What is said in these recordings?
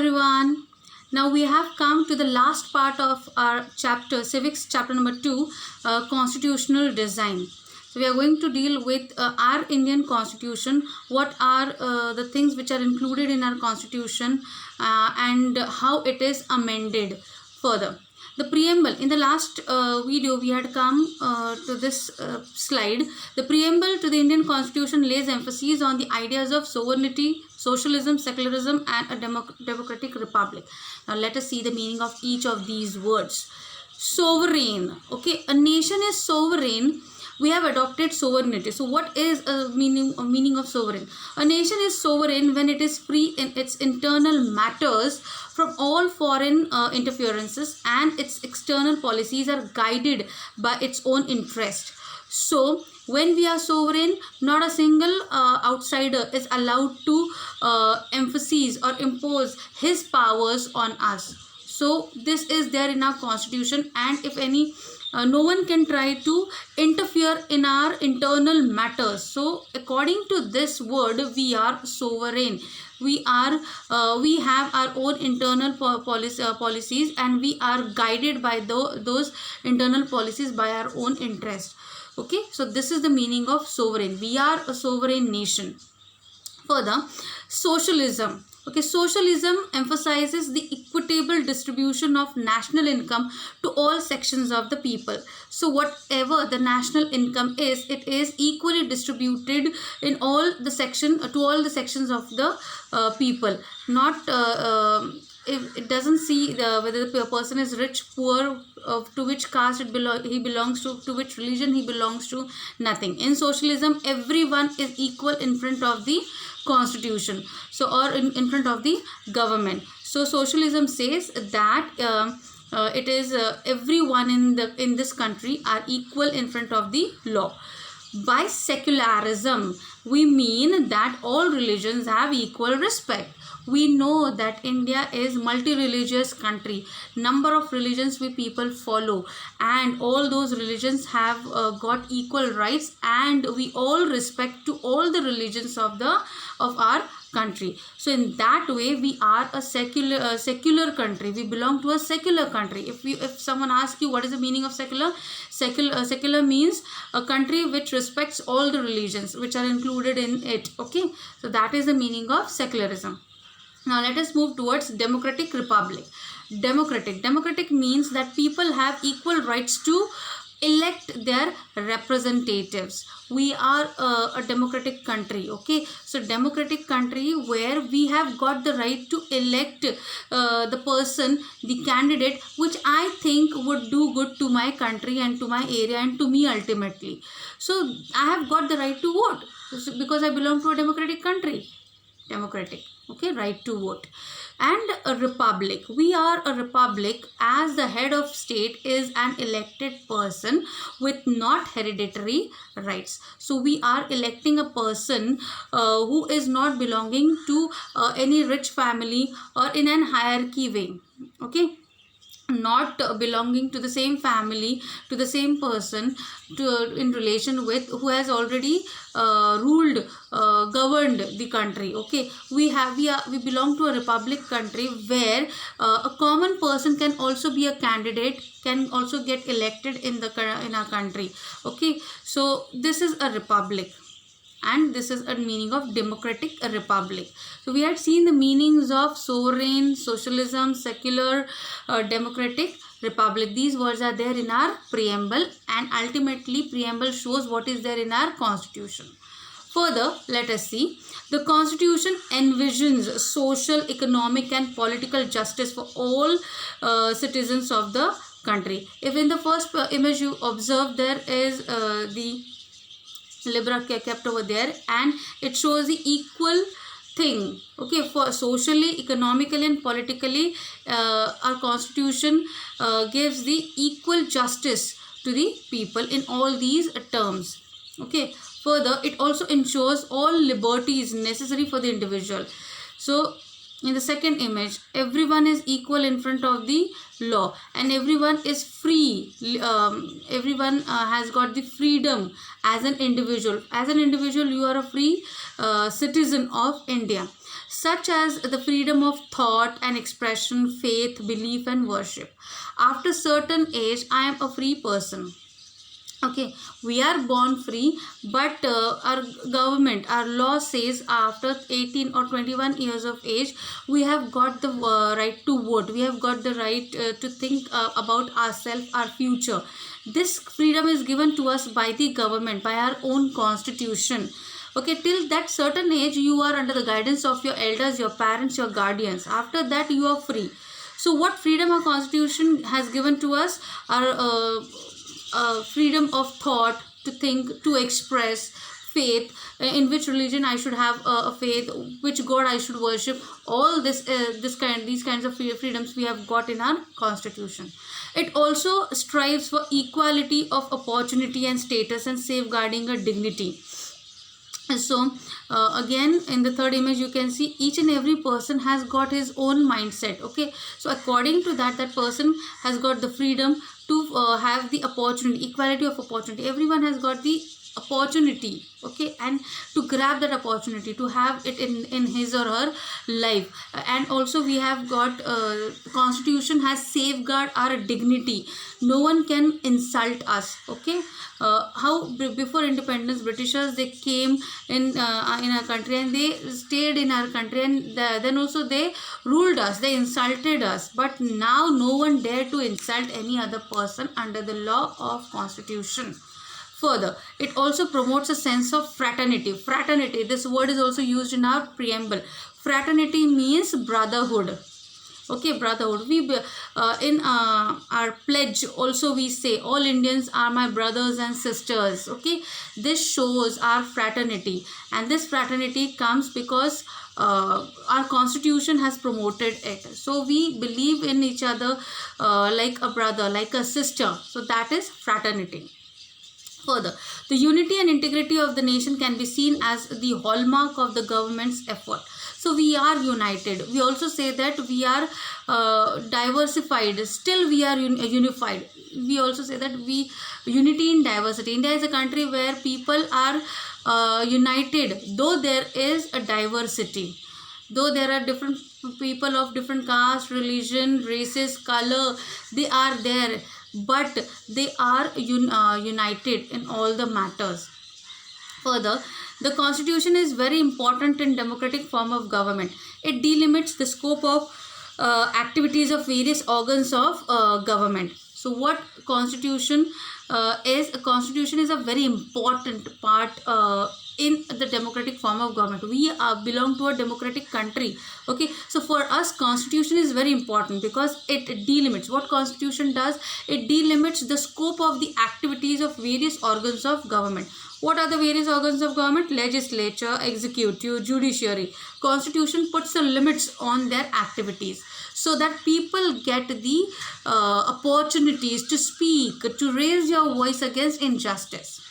everyone. Now we have come to the last part of our chapter, Civics, chapter number 2, Constitutional Design. So we are going to deal with our Indian Constitution, what are the things which are included in our Constitution and how it is amended further. The preamble, in the last video we had come to this slide. The preamble to the Indian Constitution lays emphasis on the ideas of sovereignty, socialism, secularism and a democratic republic. Now let us see the meaning of each of these words. Sovereign, okay, a nation is sovereign. We have adopted sovereignty. So what is a meaning of sovereign? A nation is sovereign when it is free in its internal matters from all foreign interferences, and its external policies are guided by its own interest. So when we are sovereign, not a single outsider is allowed to emphasize or impose his powers on us. So this is there in our Constitution, and if any no one can try to interfere in our internal matters. So according to this word, we are sovereign. We have our own internal policies, and we are guided by those internal policies by our own interest. Okay, so this is the meaning of sovereign. We are a sovereign nation. Further, socialism. Okay, socialism emphasizes the equitable distribution of national income to all sections of the people. So whatever the national income is, it is equally distributed in all the sections of the people. Not if it doesn't see whether the person is rich, poor, to which caste he belongs to which religion he belongs to, nothing. In socialism, everyone is equal in front of the Constitution, so or in front of the government. So socialism says that it is everyone in this country are equal in front of the law. By secularism, we mean that all religions have equal respect. We know that India is multi-religious country. Number of religions we people follow, and all those religions have got equal rights, and we all respect to all the religions of our country. So in that way, we are a secular country. We belong to a secular country. If someone asks you what is the meaning of secular, secular means a country which respects all the religions which are included in it. Okay, so that is the meaning of secularism. Now let us move towards democratic republic. Democratic means that people have equal rights to elect their representatives. We are a democratic country. Okay, so democratic country where we have got the right to elect the person, the candidate which I think would do good to my country and to my area and to me ultimately. So I have got the right to vote because I belong to a democratic country. Democratic, okay, right to vote. And a republic, we are a republic as the head of state is an elected person with not hereditary rights. So we are electing a person who is not belonging to any rich family or in an hierarchy way. Okay, not belonging to the same family, to the same person, in relation with who has already governed the country. Okay, we belong to a republic country where a common person can also be a candidate, can also get elected in our country. Okay, so this is a republic, and this is a meaning of democratic republic. So we had seen the meanings of sovereign, socialism, secular, democratic, republic. These words are there in our preamble, and ultimately preamble shows what is there in our Constitution. Further, let us see. The Constitution envisions social, economic and political justice for all citizens of the country. If in the first image you observe, there is the Libra kept over there, and it shows the equal thing. Okay, for socially, economically and politically, our Constitution gives the equal justice to the people in all these terms. Okay, further, it also ensures all liberties necessary for the individual. So in the second image, everyone is equal in front of the law, and everyone is free. Everyone has got the freedom as an individual. As an individual, you are a free citizen of India. such as the freedom of thought and expression, faith, belief, and worship. After certain age, I am a free person. Okay, we are born free, but our government, our law says after 18 or 21 years of age, we have got the right to vote. We have got the right to think about ourselves, our future. This freedom is given to us by the government, by our own constitution. Okay, till that certain age, you are under the guidance of your elders, your parents, your guardians. After that, you are free. So what freedom our constitution has given to us are freedom of thought, to think, to express, faith, in which religion I should have a faith, which God I should worship. All these kinds of freedoms we have got in our constitution. It also strives for equality of opportunity and status and safeguarding a dignity. So again, in the third image you can see each and every person has got his own mindset. Okay, so according to that, that person has got the freedom to have the opportunity, equality of opportunity. Everyone has got the opportunity, okay, and to grab that opportunity, to have it in his or her life. And also we have got constitution has safeguard our dignity. No one can insult us. Okay, how before independence, Britishers, they came in our country, and they stayed in our country, and then also they ruled us, they insulted us. But now no one dare to insult any other person under the law of constitution. Further, it also promotes a sense of fraternity. Fraternity, this word is also used in our preamble. Fraternity means brotherhood. Okay, brotherhood. We in our pledge also we say all Indians are my brothers and sisters. Okay, this shows our fraternity, and this fraternity comes because our constitution has promoted it. So we believe in each other like a brother, like a sister. So that is fraternity. Further, the unity and integrity of the nation can be seen as the hallmark of the government's effort. So we are united. We also say that we are diversified, still we are unified. We also say that we unity in diversity. India is a country where people are united, though there is a diversity. Though there are different people of different caste, religion, races, color, they are there, but they are united in all the matters. Further, the constitution is very important in democratic form of government. It delimits the scope of activities of various organs of government. So what constitution is? A constitution is a very important part in the democratic form of government. We belong to a democratic country. Okay, so for us constitution is very important because it delimits. What constitution does? It delimits the scope of the activities of various organs of government. What are the various organs of government? Legislature, executive, judiciary. Constitution puts the limits on their activities so that people get the opportunities to speak, to raise your voice against injustice.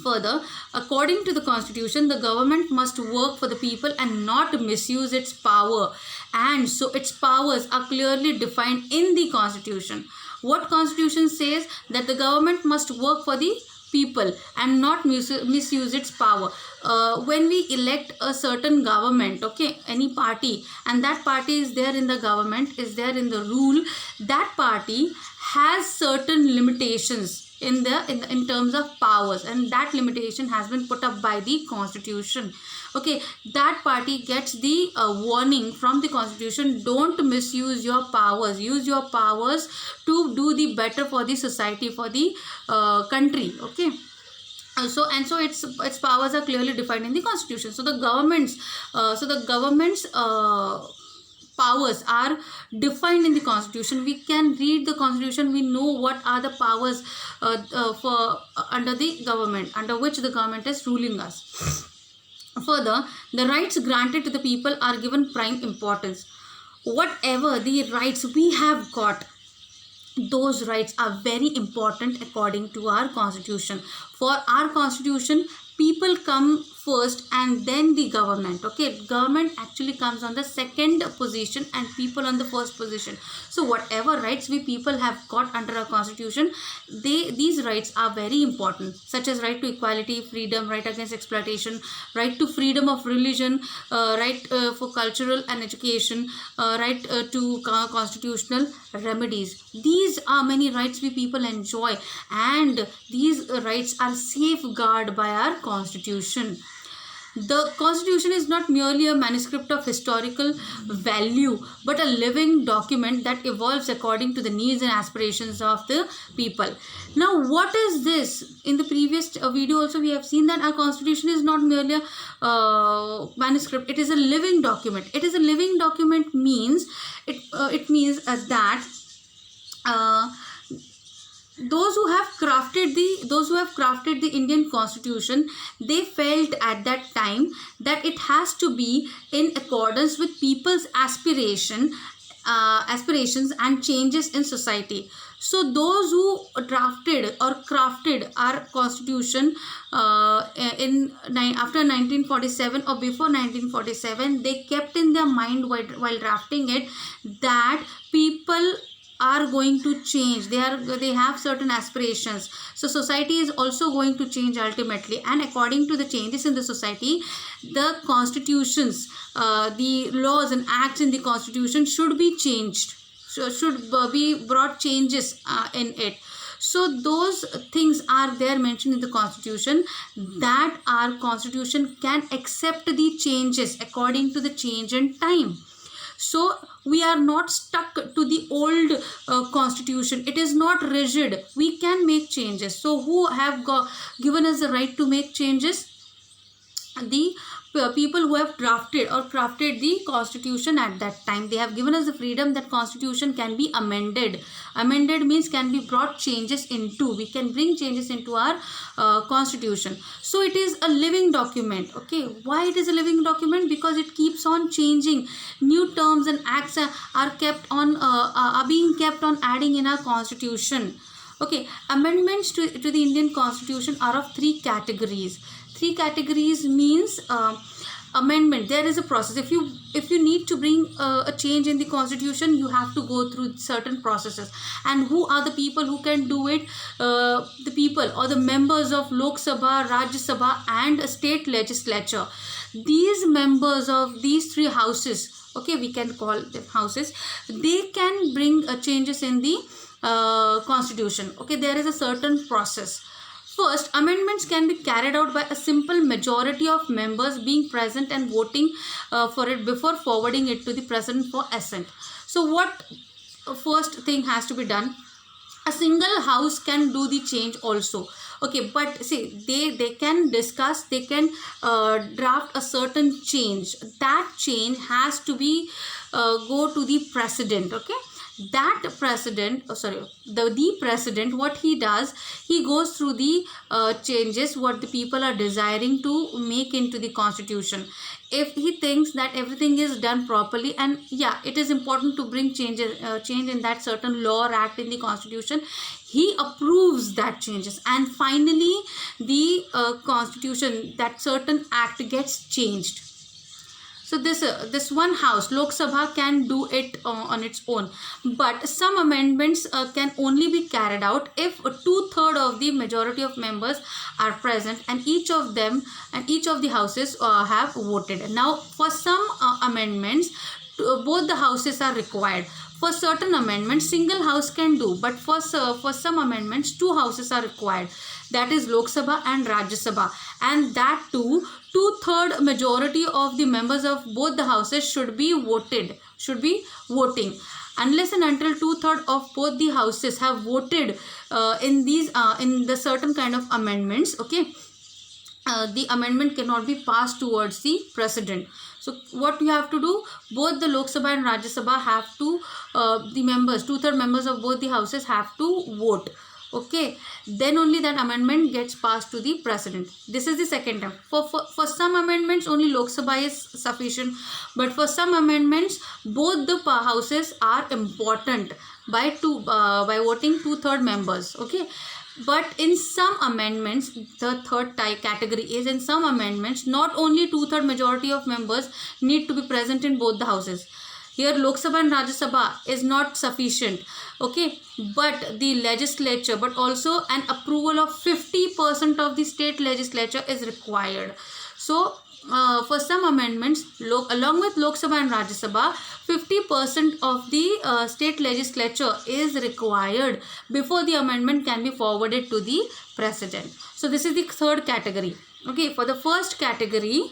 Further, according to the constitution, the government must work for the people and not misuse its power. And so its powers are clearly defined in the constitution. What constitution says? That the government must work for the people and not misuse its power. When we elect a certain government, okay, any party, and that party is there in the government, is there in the rule, that party has certain limitations in terms of powers, and that limitation has been put up by the constitution. Okay, that party gets the warning from the constitution: don't misuse your powers, use your powers to do the better for the society, for the country. Okay, so its powers are clearly defined in the constitution. So the government's powers are defined in the constitution. We can read the constitution, we know what are the powers under the government, under which the government is ruling us. Further, the rights granted to the people are given prime importance. Whatever the rights we have got, those rights are very important according to our constitution. For our constitution, people come first and then the government. Okay, government actually comes on the second position and people on the first position. So whatever rights we people have got under our constitution, these rights are very important, such as right to equality, freedom, right against exploitation, right to freedom of religion, right for cultural and education, right to constitutional remedies. These are many rights we people enjoy, and these rights are safeguarded by our constitution. The constitution is not merely a manuscript of historical value, but a living document that evolves according to the needs and aspirations of the people. Now, what is this? In the previous video also we have seen that our constitution is not merely a manuscript, it is a living document. It is a living document means, it means that those who have crafted the Indian Constitution, they felt at that time that it has to be in accordance with people's aspirations and changes in society. So those who drafted or crafted our constitution after 1947 or before 1947, they kept in their mind while drafting it that people are going to change. They have certain aspirations, so society is also going to change ultimately, and according to the changes in the society, the constitutions, the laws and acts in the constitution should be changed, should be brought changes in it. So those things are there mentioned in the constitution, that our constitution can accept the changes according to the change in time. So we are not stuck to the old constitution. It is not rigid. We can make changes. So who have given us the right to make changes? The people who have drafted or crafted the constitution at that time. They have given us the freedom that constitution can be amended. Amended means can be brought changes into. We can bring changes into our constitution. So it is a living document. Okay, why it is a living document? Because it keeps on changing. New terms and acts are being kept on adding in our constitution. Okay, amendments to the Indian Constitution are of three categories. Three categories means amendment. There is a process. If you need to bring a change in the constitution, you have to go through certain processes. And who are the people who can do it? The people or the members of Lok Sabha, Rajya Sabha and state legislature. These members of these three houses, okay, we can call them houses, they can bring changes in the constitution. Okay, there is a certain process. First, amendments can be carried out by a simple majority of members being present and voting for it before forwarding it to the president for assent. So what first thing has to be done? A single house can do the change also. Okay, but see, they can discuss, they can draft a certain change. That change has to be go to the president. Okay, that president, the president, what he does, he goes through the changes what the people are desiring to make into the constitution. If he thinks that everything is done properly, and yeah, it is important to bring change in that certain law or act in the constitution, he approves that changes, and finally the constitution, that certain act gets changed. So this one house, Lok Sabha, can do it on its own. But some amendments can only be carried out if 2/3 of the majority of members are present, and each of the houses have voted. Now, for some amendments, both the houses are required. For certain amendments, single house can do, but for some amendments, 2 houses are required. That is Lok Sabha and Rajya Sabha, and that too, 2/3 majority of the members of both the houses should be voting. Unless and until 2/3 of both the houses have voted in the certain kind of amendments, okay, the amendment cannot be passed towards the president. So what you have to do, both the Lok Sabha and Rajya Sabha have to, the members, 2/3 members of both the houses have to vote. Okay, then only that amendment gets passed to the president. This is the second time. For some amendments, only Lok Sabha is sufficient, but for some amendments, both the houses are important by voting 2/3 members. Okay, But in some amendments, the third type category is, in some amendments, not only 2/3 majority of members need to be present in both the houses. Here Lok Sabha and Rajya Sabha is not sufficient, okay, but the legislature, but also an approval of 50% of the state legislature is required. So for some amendments, along with Lok Sabha and Rajya Sabha, 50% of the state legislature is required before the amendment can be forwarded to the president. So this is the third category. Okay, for the first category,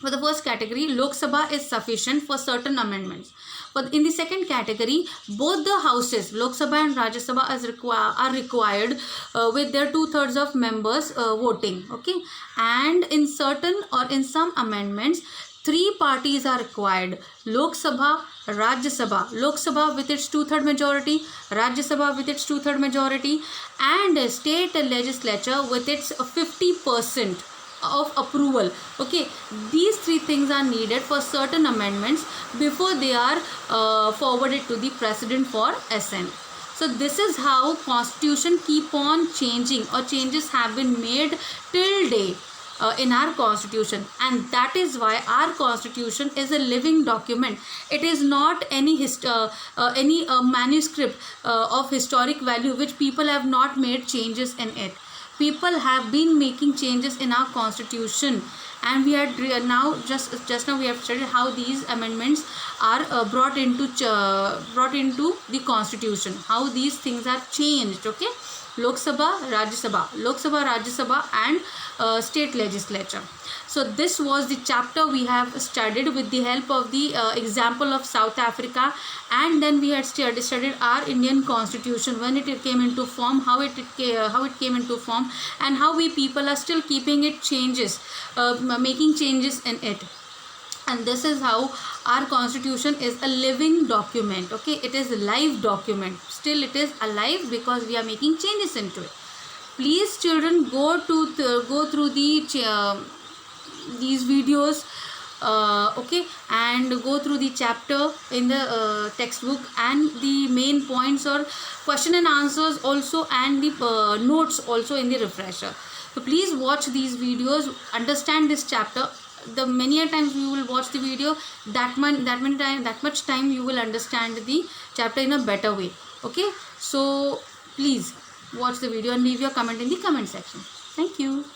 Lok Sabha is sufficient for certain amendments. But in the second category, both the houses, Lok Sabha and Rajya Sabha, are required with their 2/3 of members voting. Okay, and in certain or in some amendments, 3 parties are required: Lok Sabha, Rajya Sabha, Lok Sabha with its 2/3 majority, Rajya Sabha with its 2/3 majority, and state legislature with its 50% of approval. Okay, these 3 things are needed for certain amendments before they are forwarded to the president for assent. So this is how constitution keep on changing, or changes have been made till date in our constitution, and that is why our constitution is a living document. It is not any manuscript of historic value which people have not made changes in it. People have been making changes in our constitution, and we had now just now we have studied how these amendments are brought into the constitution, how these things are changed. Okay, Lok Sabha, Rajya Sabha, Lok Sabha, Rajya Sabha, and state legislature. So this was the chapter we have studied with the help of the example of South Africa, and then we had studied our Indian constitution when it came into form, how it came into form, and how we people are still keeping it changes, making changes in it. And this is how our constitution is a living document. Okay, it is a live document. Still it is alive because we are making changes into it. Please children, go through these videos, okay, and go through the chapter in the textbook, and the main points or question and answers also, and the notes also in the refresher. So please watch these videos, understand this chapter. The many times you will watch the video, that much time you will understand the chapter in a better way. Okay, so please watch the video and leave your comment in the comment section. Thank you.